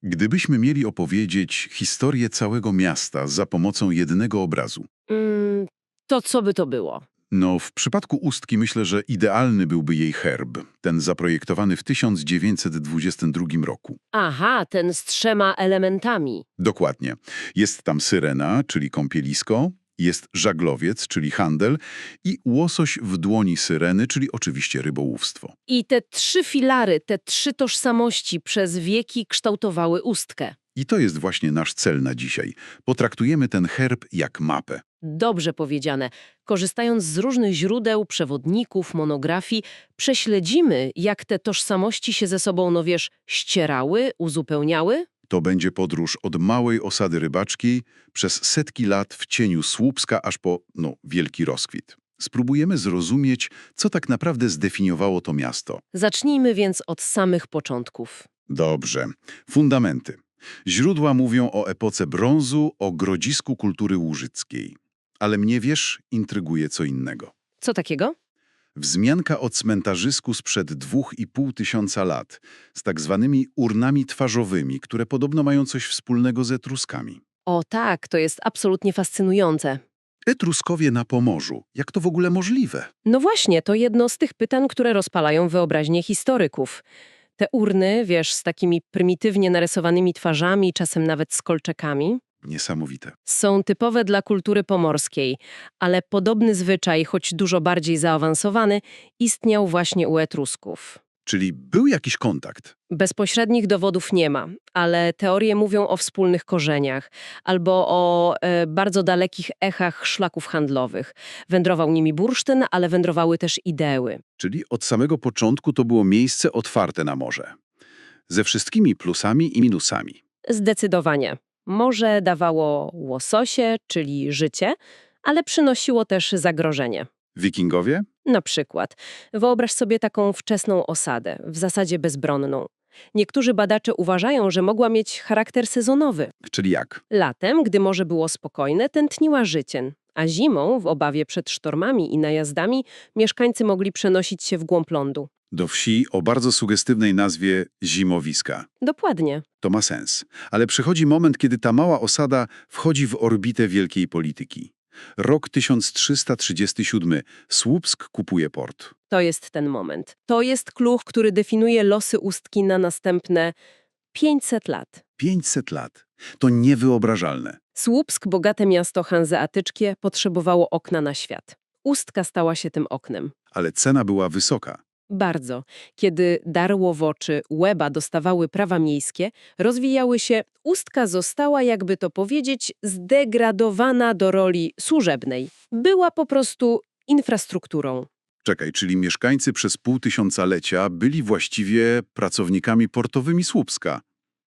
Gdybyśmy mieli opowiedzieć historię całego miasta za pomocą jednego obrazu, Mm, to co by to było? no w przypadku Ustki myślę, że idealny byłby jej herb, ten zaprojektowany w 1922 roku. Aha, ten z 3 elementami. Dokładnie. Jest tam syrena, czyli kąpielisko, jest żaglowiec, czyli handel i łosoś w dłoni syreny, czyli oczywiście rybołówstwo. I te 3 filary, te 3 tożsamości przez wieki kształtowały Ustkę. I to jest właśnie nasz cel na dzisiaj. Potraktujemy ten herb jak mapę. Dobrze powiedziane. Korzystając z różnych źródeł, przewodników, monografii, prześledzimy, jak te tożsamości się ze sobą, no wiesz, ścierały, uzupełniały. To będzie podróż od małej osady rybackiej przez setki lat w cieniu Słupska aż po, wielki rozkwit. Spróbujemy zrozumieć, co tak naprawdę zdefiniowało to miasto. Zacznijmy więc od samych początków. Dobrze. Fundamenty. Źródła mówią o epoce brązu, o grodzisku kultury łużyckiej. Ale mnie, wiesz, intryguje co innego. Co takiego? Wzmianka o cmentarzysku sprzed 2500 lat, z tak zwanymi urnami twarzowymi, które podobno mają coś wspólnego z Etruskami. O tak, to jest absolutnie fascynujące. Etruskowie na Pomorzu. Jak to w ogóle możliwe? No właśnie, to jedno z tych pytań, które rozpalają wyobraźnię historyków. Te urny, wiesz, z takimi prymitywnie narysowanymi twarzami, czasem nawet z kolczekami, Niesamowite. są typowe dla kultury pomorskiej, ale podobny zwyczaj, choć dużo bardziej zaawansowany, istniał właśnie u Etrusków. Czyli był jakiś kontakt. Bezpośrednich dowodów nie ma, ale teorie mówią o wspólnych korzeniach albo o bardzo dalekich echach szlaków handlowych. Wędrował nimi bursztyn, ale wędrowały też ideły. Czyli od samego początku to było miejsce otwarte na morze. Ze wszystkimi plusami i minusami. Zdecydowanie. Morze dawało łososie, czyli życie, ale przynosiło też zagrożenie. Wikingowie? Na przykład, wyobraź sobie taką wczesną osadę, w zasadzie bezbronną. Niektórzy badacze uważają, że mogła mieć charakter sezonowy. Czyli jak? Latem, gdy morze było spokojne, tętniła życiem, a zimą, w obawie przed sztormami i najazdami, mieszkańcy mogli przenosić się w głąb lądu. Do wsi o bardzo sugestywnej nazwie Zimowiska. Dokładnie. To ma sens. Ale przychodzi moment, kiedy ta mała osada wchodzi w orbitę wielkiej polityki. Rok 1337. Słupsk kupuje port. To jest ten moment. To jest klucz, który definiuje losy Ustki na następne 500 lat. 500 lat. To niewyobrażalne. Słupsk, bogate miasto hanzeatyckie, potrzebowało okna na świat. Ustka stała się tym oknem. Ale cena była wysoka. Bardzo. Kiedy Darłowoczy, Łeba dostawały prawa miejskie, rozwijały się, Ustka została, jakby to powiedzieć, zdegradowana do roli służebnej. Była po prostu infrastrukturą. Czekaj, czyli mieszkańcy przez półtysiąclecia byli właściwie pracownikami portowymi Słupska.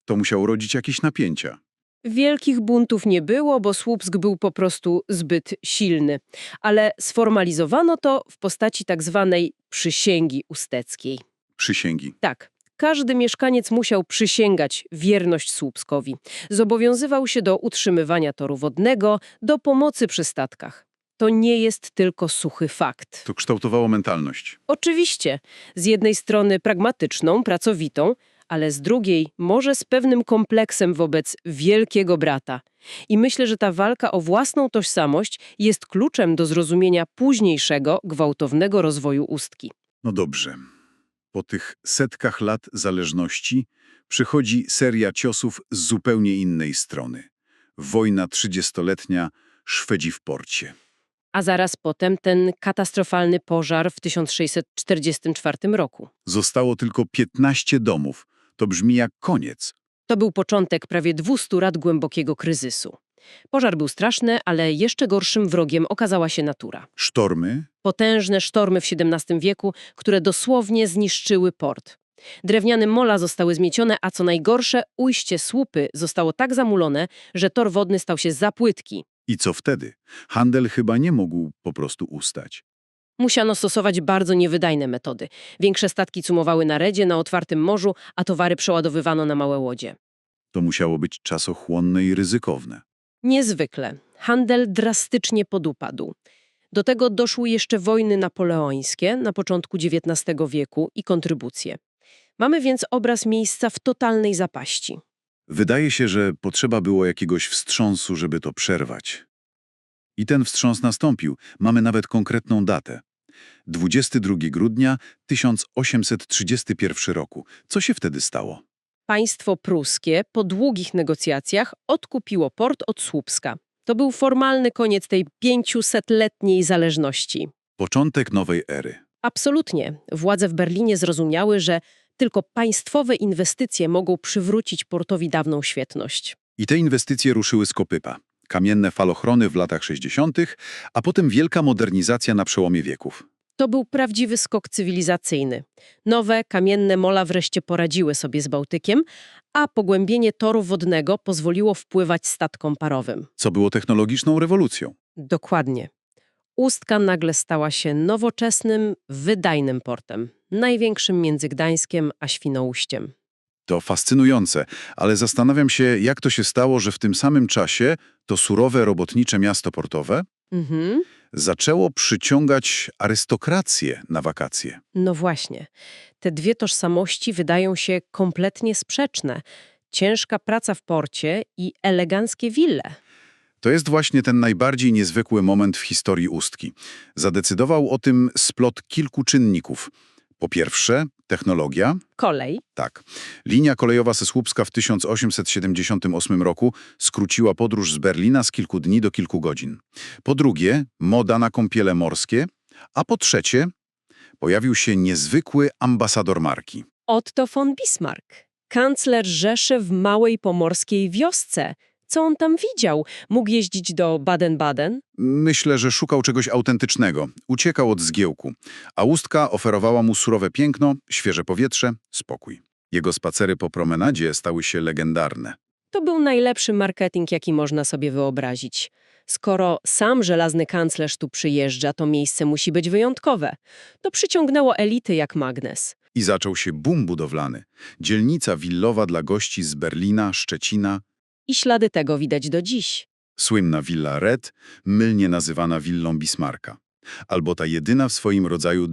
To musiało rodzić jakieś napięcia. Wielkich buntów nie było, bo Słupsk był po prostu zbyt silny. Ale sformalizowano to w postaci tak zwanej przysięgi usteckiej. Przysięgi. Tak, każdy mieszkaniec musiał przysięgać wierność Słupskowi. Zobowiązywał się do utrzymywania toru wodnego, do pomocy przy statkach. To nie jest tylko suchy fakt. To kształtowało mentalność. Oczywiście, z jednej strony pragmatyczną, pracowitą, ale z drugiej może z pewnym kompleksem wobec wielkiego brata. I myślę, że ta walka o własną tożsamość jest kluczem do zrozumienia późniejszego, gwałtownego rozwoju Ustki. No dobrze. Po tych setkach lat zależności przychodzi seria ciosów z zupełnie innej strony. Wojna 30-letnia, Szwedzi w porcie. A zaraz potem ten katastrofalny pożar w 1644 roku. Zostało tylko 15 domów. To brzmi jak koniec. To był początek prawie 200 lat głębokiego kryzysu. Pożar był straszny, ale jeszcze gorszym wrogiem okazała się natura. Sztormy? Potężne sztormy w XVII wieku, które dosłownie zniszczyły port. Drewniane mola zostały zmiecione, a co najgorsze, ujście słupy zostało tak zamulone, że tor wodny stał się za płytki. I co wtedy? Handel chyba nie mógł po prostu ustać. Musiano stosować bardzo niewydajne metody. Większe statki cumowały na redzie, na otwartym morzu, a towary przeładowywano na małe łodzie. To musiało być czasochłonne i ryzykowne. Niezwykle. Handel drastycznie podupadł. Do tego doszły jeszcze wojny napoleońskie na początku XIX wieku i kontrybucje. Mamy więc obraz miejsca w totalnej zapaści. Wydaje się, że potrzeba było jakiegoś wstrząsu, żeby to przerwać. I ten wstrząs nastąpił. Mamy nawet konkretną datę. 22 grudnia 1831 roku. Co się wtedy stało? Państwo pruskie po długich negocjacjach odkupiło port od Słupska. To był formalny koniec tej 500-letniej zależności. Początek nowej ery. Absolutnie. Władze w Berlinie zrozumiały, że tylko państwowe inwestycje mogą przywrócić portowi dawną świetność. I te inwestycje ruszyły z kopyta. Kamienne falochrony w latach 60., a potem wielka modernizacja na przełomie wieków. To był prawdziwy skok cywilizacyjny. Nowe, kamienne mola wreszcie poradziły sobie z Bałtykiem, a pogłębienie toru wodnego pozwoliło wpływać statkom parowym. Co było technologiczną rewolucją. Dokładnie. Ustka nagle stała się nowoczesnym, wydajnym portem. Największym między Gdańskiem a Świnoujściem. To fascynujące, ale zastanawiam się, jak to się stało, że w tym samym czasie to surowe, robotnicze miasto portowe zaczęło przyciągać arystokrację na wakacje. No właśnie. Te dwie tożsamości wydają się kompletnie sprzeczne. Ciężka praca w porcie i eleganckie wille. To jest właśnie ten najbardziej niezwykły moment w historii Ustki. Zadecydował o tym splot kilku czynników. Po pierwsze, technologia. Kolej. Tak. Linia kolejowa ze Słupska w 1878 roku skróciła podróż z Berlina z kilku dni do kilku godzin. Po drugie, moda na kąpiele morskie. A po trzecie, pojawił się niezwykły ambasador marki. Otto von Bismarck. Kanclerz Rzeszy w małej pomorskiej wiosce. Co on tam widział? Mógł jeździć do Baden-Baden? Myślę, że szukał czegoś autentycznego. Uciekał od zgiełku. A Ustka oferowała mu surowe piękno, świeże powietrze, spokój. Jego spacery po promenadzie stały się legendarne. To był najlepszy marketing, jaki można sobie wyobrazić. Skoro sam żelazny kanclerz tu przyjeżdża, to miejsce musi być wyjątkowe. To przyciągnęło elity jak magnes. I zaczął się boom budowlany. Dzielnica willowa dla gości z Berlina, Szczecina. I ślady tego widać do dziś. Słynna Villa Red, mylnie nazywana willą Bismarcka. Albo ta jedyna w swoim rodzaju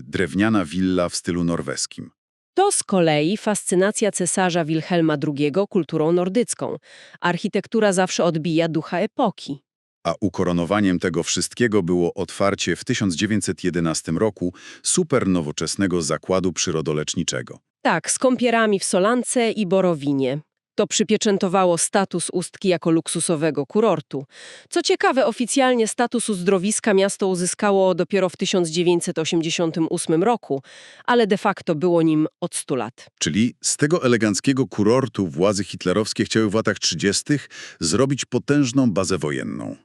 drewniana willa w stylu norweskim. To z kolei fascynacja cesarza Wilhelma II kulturą nordycką. Architektura zawsze odbija ducha epoki. A ukoronowaniem tego wszystkiego było otwarcie w 1911 roku super nowoczesnego zakładu przyrodoleczniczego. Tak, z kąpierami w Solance i Borowinie. To przypieczętowało status Ustki jako luksusowego kurortu. Co ciekawe, oficjalnie status uzdrowiska miasto uzyskało dopiero w 1988 roku, ale de facto było nim od 100 lat. Czyli z tego eleganckiego kurortu władze hitlerowskie chciały w latach 30. zrobić potężną bazę wojenną.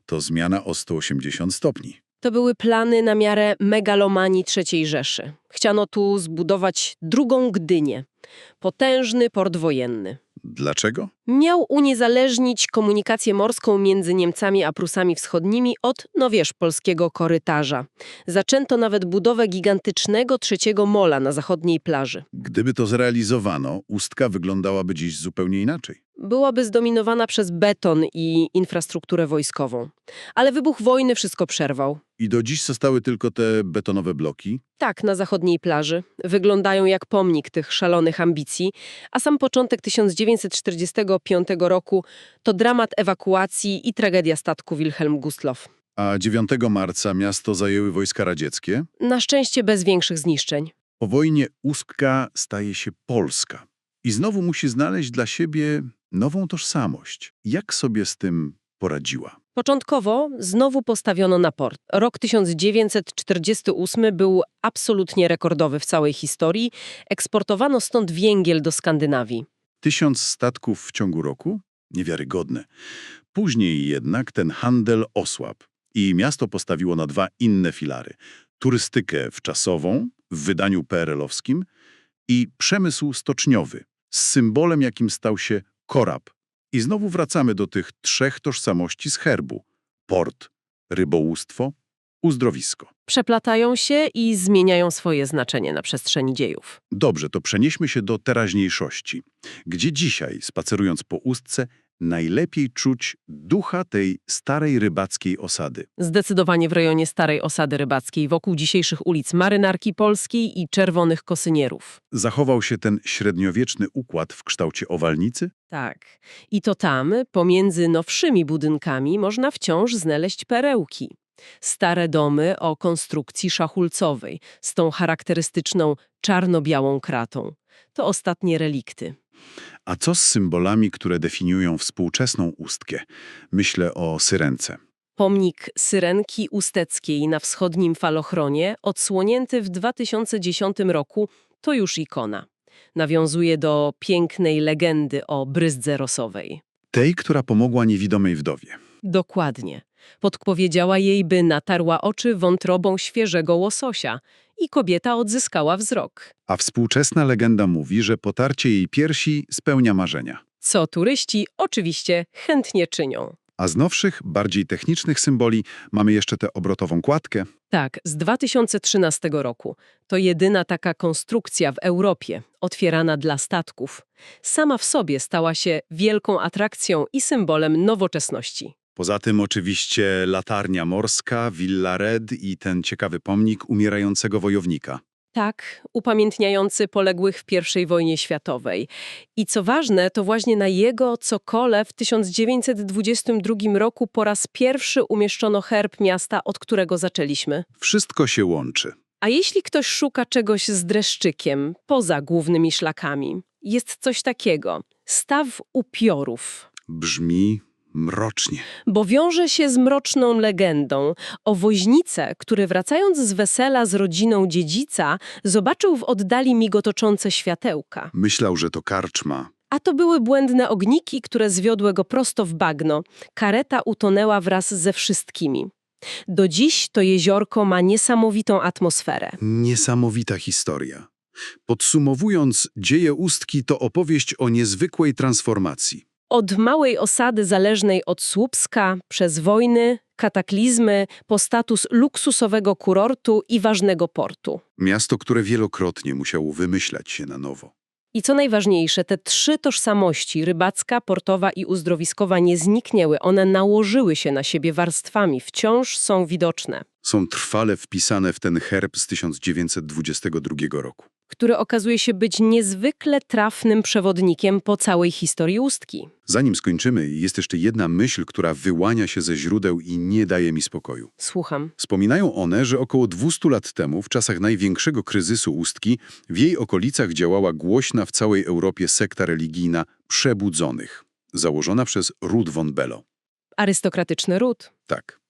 To zmiana o 180 stopni. To były plany na miarę megalomanii III Rzeszy. Chciano tu zbudować drugą Gdynię. Potężny port wojenny. Dlaczego? Miał uniezależnić komunikację morską między Niemcami a Prusami Wschodnimi od, polskiego korytarza. Zaczęto nawet budowę gigantycznego trzeciego mola na zachodniej plaży. Gdyby to zrealizowano, Ustka wyglądałaby dziś zupełnie inaczej. Byłaby zdominowana przez beton i infrastrukturę wojskową. Ale wybuch wojny wszystko przerwał. I do dziś zostały tylko te betonowe bloki. Tak, na zachodniej plaży. Wyglądają jak pomnik tych szalonych ambicji, a sam początek 1945 roku to dramat ewakuacji i tragedia statku Wilhelm Gustloff. A 9 marca miasto zajęły wojska radzieckie. Na szczęście bez większych zniszczeń. Po wojnie Ustka staje się Polska. I znowu musi znaleźć dla siebie nową tożsamość. Jak sobie z tym poradziła? Początkowo znowu postawiono na port. Rok 1948 był absolutnie rekordowy w całej historii. Eksportowano stąd węgiel do Skandynawii. 1000 statków w ciągu roku? Niewiarygodne. Później jednak ten handel osłabł i miasto postawiło na dwa inne filary. Turystykę wczasową w wydaniu PRL-owskim i przemysł stoczniowy z symbolem, jakim stał się korab. I znowu wracamy do tych trzech tożsamości z herbu. Port, rybołówstwo, uzdrowisko. Przeplatają się i zmieniają swoje znaczenie na przestrzeni dziejów. Dobrze, to przenieśmy się do teraźniejszości, gdzie dzisiaj, spacerując po Ustce, najlepiej czuć ducha tej starej rybackiej osady. Zdecydowanie w rejonie starej osady rybackiej, wokół dzisiejszych ulic Marynarki Polskiej i Czerwonych Kosynierów. Zachował się ten średniowieczny układ w kształcie owalnicy? Tak. I to tam, pomiędzy nowszymi budynkami, można wciąż znaleźć perełki. Stare domy o konstrukcji szachulcowej, z tą charakterystyczną czarno-białą kratą. To ostatnie relikty. A co z symbolami, które definiują współczesną Ustkę? Myślę o Syrence. Pomnik Syrenki Usteckiej na wschodnim falochronie, odsłonięty w 2010 roku, to już ikona. Nawiązuje do pięknej legendy o bryzdze rosowej. Tej, która pomogła niewidomej wdowie. Dokładnie. Podpowiedziała jej, by natarła oczy wątrobą świeżego łososia i kobieta odzyskała wzrok. A współczesna legenda mówi, że potarcie jej piersi spełnia marzenia. Co turyści oczywiście chętnie czynią. A z nowszych, bardziej technicznych symboli mamy jeszcze tę obrotową kładkę. Tak, z 2013 roku. To jedyna taka konstrukcja w Europie, otwierana dla statków. Sama w sobie stała się wielką atrakcją i symbolem nowoczesności. Poza tym oczywiście latarnia morska, Villa Red i ten ciekawy pomnik umierającego wojownika. Tak, upamiętniający poległych w I wojnie światowej. I co ważne, to właśnie na jego cokole w 1922 roku po raz pierwszy umieszczono herb miasta, od którego zaczęliśmy. Wszystko się łączy. A jeśli ktoś szuka czegoś z dreszczykiem, poza głównymi szlakami, jest coś takiego. Staw upiorów. Brzmi mrocznie. Bo wiąże się z mroczną legendą o woźnicę, który wracając z wesela z rodziną dziedzica, zobaczył w oddali migotoczące światełka. Myślał, że to karczma. A to były błędne ogniki, które zwiodły go prosto w bagno. Kareta utonęła wraz ze wszystkimi. Do dziś to jeziorko ma niesamowitą atmosferę. Niesamowita historia. Podsumowując, dzieje Ustki to opowieść o niezwykłej transformacji. Od małej osady zależnej od Słupska, przez wojny, kataklizmy, po status luksusowego kurortu i ważnego portu. Miasto, które wielokrotnie musiało wymyślać się na nowo. I co najważniejsze, te trzy tożsamości, rybacka, portowa i uzdrowiskowa, nie zniknęły. One nałożyły się na siebie warstwami, wciąż są widoczne. Są trwale wpisane w ten herb z 1922 roku. Który okazuje się być niezwykle trafnym przewodnikiem po całej historii Ustki. Zanim skończymy, jest jeszcze jedna myśl, która wyłania się ze źródeł i nie daje mi spokoju. Słucham. Wspominają one, że około 200 lat temu, w czasach największego kryzysu Ustki, w jej okolicach działała głośna w całej Europie sekta religijna Przebudzonych, założona przez Ruth von Below. Arystokratyczny ród. Tak.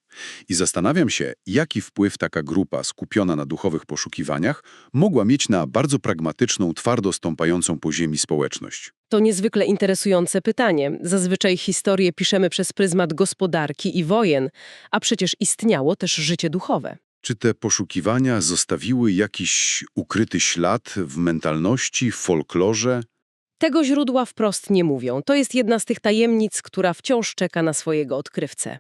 I zastanawiam się, jaki wpływ taka grupa skupiona na duchowych poszukiwaniach mogła mieć na bardzo pragmatyczną, twardo stąpającą po ziemi społeczność. To niezwykle interesujące pytanie. Zazwyczaj historię piszemy przez pryzmat gospodarki i wojen, a przecież istniało też życie duchowe. Czy te poszukiwania zostawiły jakiś ukryty ślad w mentalności, w folklorze? Tego źródła wprost nie mówią. To jest jedna z tych tajemnic, która wciąż czeka na swojego odkrywcę.